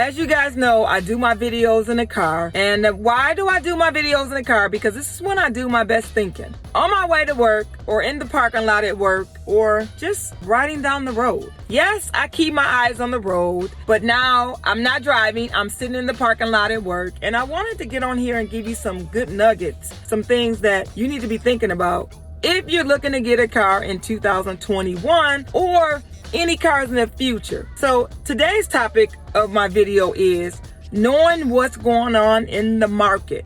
as you guys know, I do my videos in the car. And why do I do my videos in the car? Because this is when I do my best thinking. On my way to work, or in the parking lot at work, or just riding down the road. Yes, I keep my eyes on the road, but now I'm not driving. I'm sitting in the parking lot at work, and I wanted to get on here and give you some good nuggets, some things that you need to be thinking about if you're looking to get a car in 2021 or any cars in the future. So today's topic of my video is knowing what's going on in the market.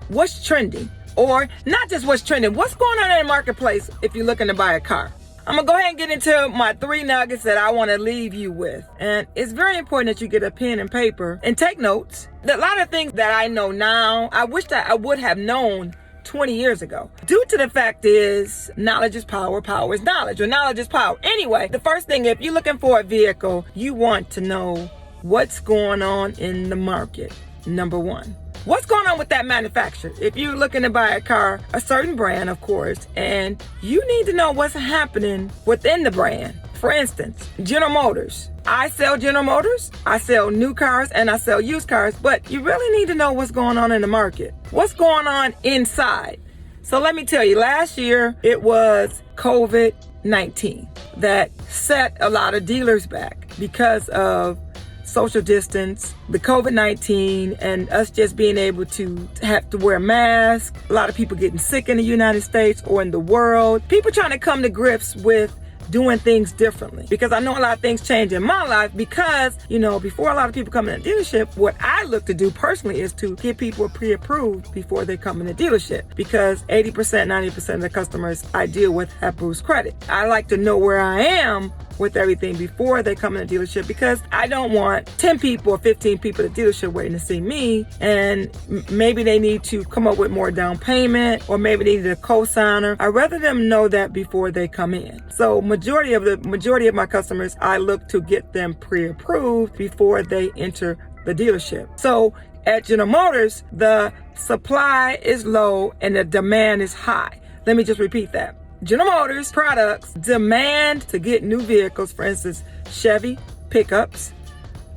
What's trending? Or not just what's trending, what's going on in the marketplace if you're looking to buy a car. I'm gonna go ahead and get into my 3 nuggets that I wanna leave you with. And it's very important that you get a pen and paper and take notes. A lot of things that I know now, I wish that I would have known 20 years ago. Due to the fact is, knowledge is power, power is knowledge, or knowledge is power. Anyway, the first thing, if you're looking for a vehicle, you want to know what's going on in the market. Number 1. What's going on with that manufacturer? If you're looking to buy a car, a certain brand, of course, and you need to know what's happening within the brand. For instance, General Motors. I sell General Motors, I sell new cars, and I sell used cars, but you really need to know what's going on in the market. What's going on inside? So let me tell you, last year it was COVID-19 that set a lot of dealers back because of social distance, the COVID-19, and us just being able to have to wear masks. A lot of people getting sick in the United States or in the world. People trying to come to grips with doing things differently, because I know a lot of things change in my life because, before a lot of people come in the dealership, what I look to do personally is to get people pre-approved before they come in the dealership, because 80%, 90% of the customers I deal with have Bruce credit. I like to know where I am with everything before they come in the dealership, because I don't want 10 people or 15 people at the dealership waiting to see me, and maybe they need to come up with more down payment, or maybe they need a co-signer. I'd rather them know that before they come in. So majority of my customers, I look to get them pre-approved before they enter the dealership. So at General Motors, the supply is low and the demand is high. Let me just repeat that. General Motors products demand to get new vehicles, for instance, Chevy pickups,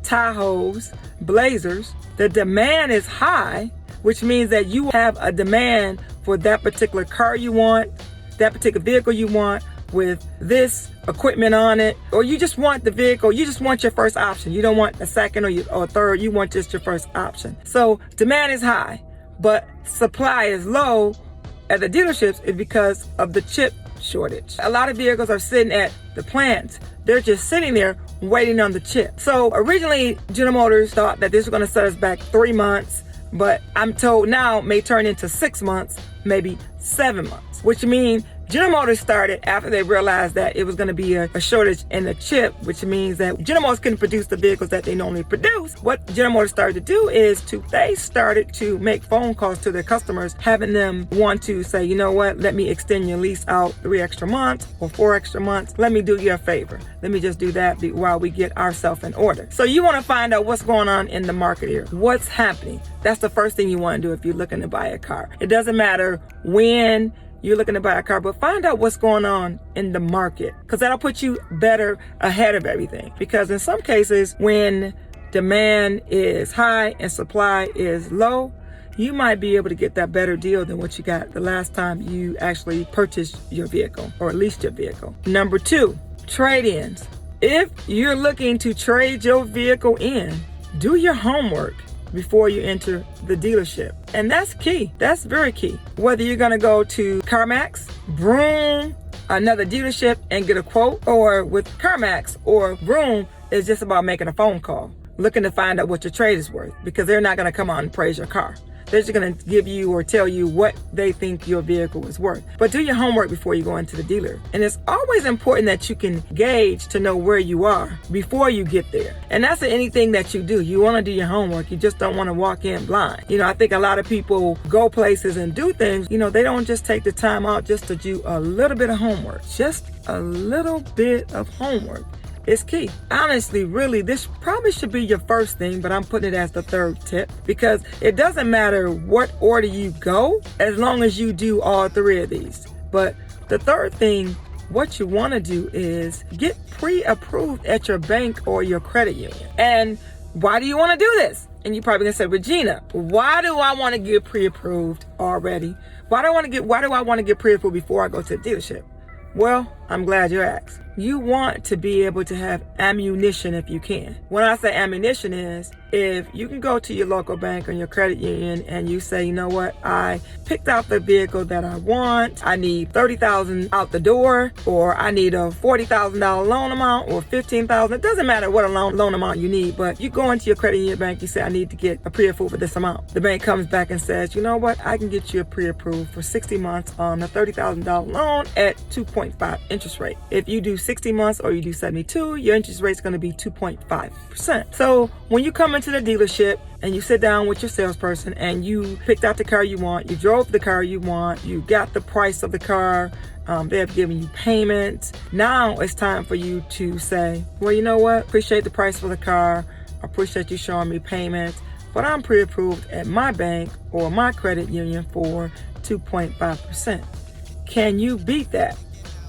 Tahoes, Blazers. The demand is high, which means that you have a demand for that particular car you want, that particular vehicle you want with this equipment on it, or you just want the vehicle, you just want your first option. You don't want a second or third, you want just your first option. So demand is high, but supply is low at the dealerships is because of the chip shortage. A lot of vehicles are sitting at the plants. They're just sitting there waiting on the chip. So originally, General Motors thought that this was going to set us back 3 months, but I'm told now it may turn into 6 months, maybe 7 months, which means General Motors started after they realized that it was going to be a shortage in the chip, which means that General Motors couldn't produce the vehicles that they normally produce. What General Motors started to do is they started to make phone calls to their customers, having them want to say, you know what, let me extend your lease out 3 extra months or 4 extra months. Let me do you a favor. Let me just do that while we get ourselves in order. So you want to find out what's going on in the market here. What's happening? That's the first thing you want to do if you're looking to buy a car. It doesn't matter when you're looking to buy a car, but find out what's going on in the market, because that'll put you better ahead of everything. Because in some cases, when demand is high and supply is low, you might be able to get that better deal than what you got the last time you actually purchased your vehicle or leased your vehicle. Number 2, trade-ins. If you're looking to trade your vehicle in, do your homework before you enter the dealership. And that's key. That's very key. Whether you're going to go to CarMax, Vroom, another dealership and get a quote, or with CarMax or Vroom, it's just about making a phone call, looking to find out what your trade is worth, because they're not going to come out and praise your car. They're just going to give you or tell you what they think your vehicle is worth. But do your homework before you go into the dealer. And it's always important that you can gauge to know where you are before you get there. And that's anything that you do. You want to do your homework. You just don't want to walk in blind. I think a lot of people go places and do things. They don't just take the time out just to do a little bit of homework. Just a little bit of homework is key. Honestly, really, this probably should be your first thing, but I'm putting it as the 3rd tip, because it doesn't matter what order you go as long as you do all 3 of these. But the 3rd thing, what you want to do is get pre-approved at your bank or your credit union. And why do you want to do this? And you're probably gonna say, Regina, why do I want to get pre-approved already? Why do I want to get pre-approved before I go to the dealership? Well, I'm glad you asked. You want to be able to have ammunition if you can. When I say ammunition is, if you can go to your local bank or your credit union and you say, you know what, I picked out the vehicle that I want. I need $30,000 out the door, or I need a $40,000 loan amount, or $15,000. It doesn't matter what a loan amount you need, but you go into your credit union bank, you say, I need to get a pre-approved for this amount. The bank comes back and says, you know what, I can get you a pre-approved for 60 months on a $30,000 loan at 2.5 interest rate. If you do 60 months or you do 72, your interest rate is going to be 2.5%. So when you come into the dealership and you sit down with your salesperson and you picked out the car you want, you drove the car you want, you got the price of the car, they have given you payment. Now it's time for you to say, well, you know what? Appreciate the price for the car. I appreciate you showing me payment, but I'm pre-approved at my bank or my credit union for 2.5%. Can you beat that?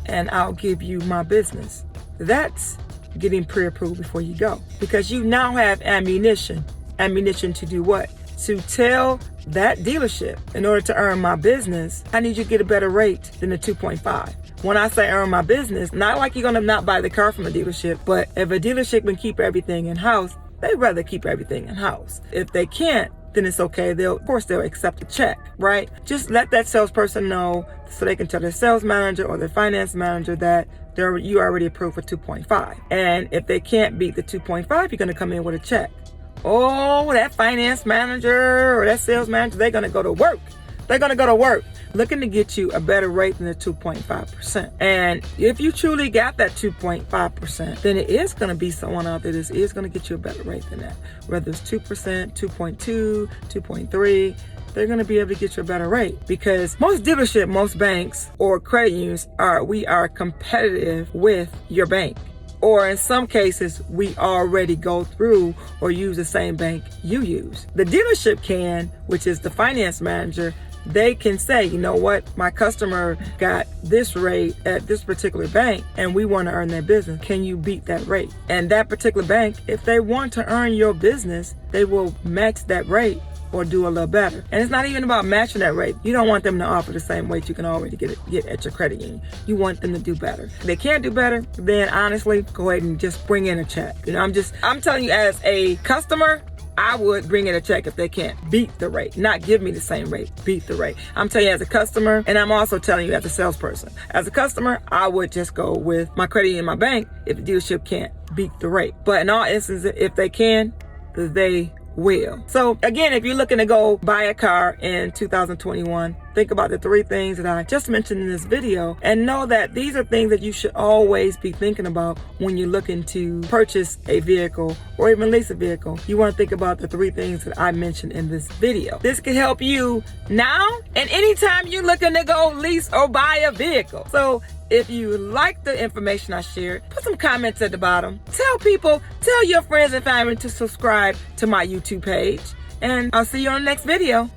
And I'll give you my business. That's getting pre-approved before you go, because you now have ammunition. Ammunition to do what? To tell that dealership, in order to earn my business, I need you to get a better rate than the 2.5. When I say earn my business, not like you're gonna not buy the car from a dealership, but if a dealership can keep everything in-house, they'd rather keep everything in-house. If they can't, then it's okay. Of course they'll accept a check, right? Just let that salesperson know so they can tell their sales manager or their finance manager that you already approved for 2.5. And if they can't beat the 2.5, you're going to come in with a check. Oh, that finance manager or that sales manager, they're going to go to work. They're going to go to work looking to get you a better rate than the 2.5%. And if you truly got that 2.5%, then it is going to be someone out there that is going to get you a better rate than that. Whether it's 2%, 2.2, 2.3, they're going to be able to get you a better rate, because most dealership, most banks or credit unions we are competitive with your bank. Or in some cases, we already go through or use the same bank you use. The dealership can, which is the finance manager, they can say, you know what, my customer got this rate at this particular bank and we want to earn their business. Can you beat that rate? And that particular bank, if they want to earn your business, they will match that rate or do a little better. And it's not even about matching that rate. You don't want them to offer the same rate you can already get at your credit union. You want them to do better. If they can't do better, then honestly, go ahead and just bring in a check. You know, I'm telling you, as a customer, I would bring in a check if they can't beat the rate. Not give me the same rate, beat the rate. I'm telling you as a customer, and I'm also telling you as a salesperson. As a customer, I would just go with my credit union, my bank, if the dealership can't beat the rate. But in all instances, if they can, they will. So again, if you're looking to go buy a car in 2021, think about the 3 things that I just mentioned in this video, and know that these are things that you should always be thinking about when you're looking to purchase a vehicle or even lease a vehicle. You want to think about the 3 things that I mentioned in this video. This can help you now and anytime you're looking to go lease or buy a vehicle. So if you like the information I shared, put some comments at the bottom. Tell your friends and family to subscribe to my YouTube page. And I'll see you on the next video.